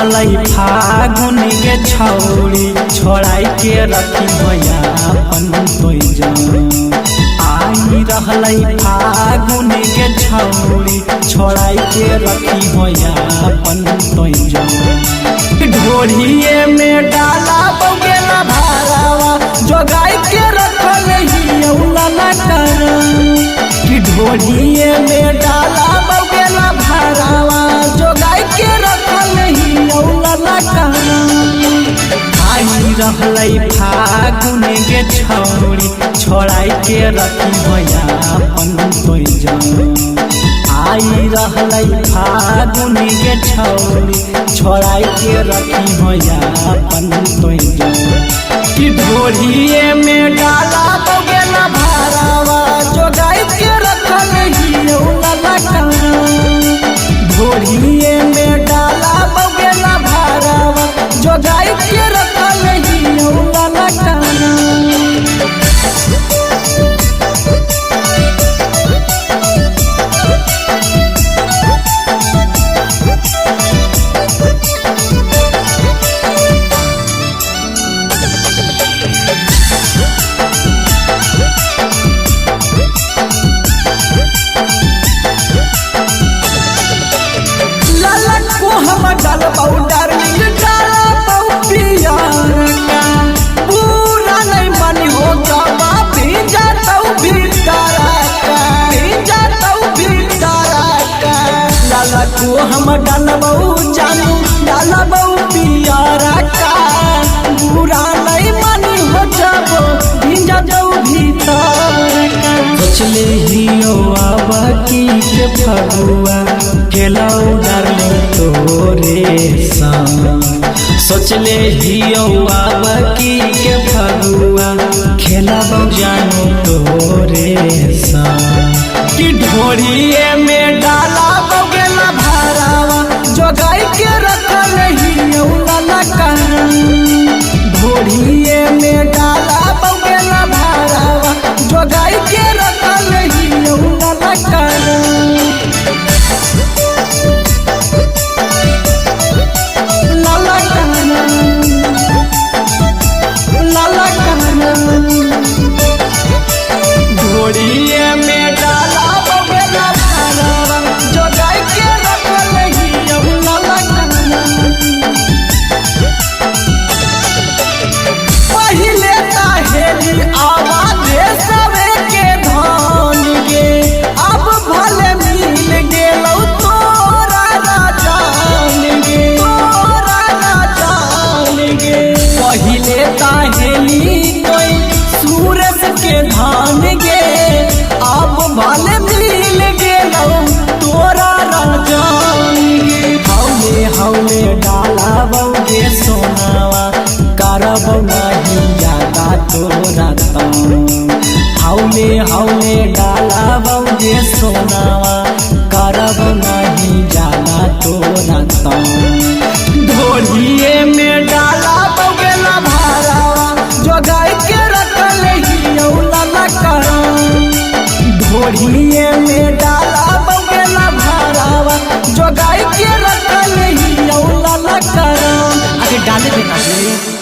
रहलै फागुन के छौड़ी छोड़ाई के रखी भैया अपन आई रहलै फागुन के छौड़ी छोड़ाई के रखी भैया अपन ढोरिए में डाला बगेला भारावा जोगाई के रखल हियौला कर कि ढोरिए में डाला बगेला भारावा जोगाई के रखल हियौला कर आई रहलै फागुन के छौड़ी छोड़ाई के रखी भैया अपन आई रहलै फागुन के छौड़ी छोड़ाई के रखी भैया अपन कि ढोरिए में डाला बगेला भारावा जोगाई के रखल हियौला कर ढोरिए में डाला बगेला भारावा जोगाई के रखल हियौला कर हम डालबऊ जानू डालबऊ पियारा का बुरा नहीं मानी हो जाबो भिंजा जाऊ भीतर सोचले हियो आवा की के फगुआ खेलाऊ डाले तोरे संग सोचले हियो आवा की के फगुआ खेलाऊ जानू तोरे संग कि ढोरिए में डाला बगेला भारावा जोगाई के रखल हियौला कर ढोरिए में डाला बगेला भारावा जोगाई के रखल हियौला कर लाला कहना ढोरिए में डाला बगेला भारावा जोगाई के रखल हियौला कर पहिले ताहेली आवाज़े सवे के धान गे अब भले मिल गेलौ तोरा राजान गे पहिले ताहेली कोई सूरज के धान गे अब भले मिल गेलौ तोरा राजान गे हौले हौले डाला बौगे सोनावा करब नहीं ज्यादा तोरा हौले हौले डाला बौगे सोनावा करब नहीं ज्यादा तोरा ढोरिए में डाला बगेला भारावा जोगाई के रखल हियौला कर ढोरिए में डाला बगेला भारावा जोगाई के रखल हियौला कर आगे डाले देना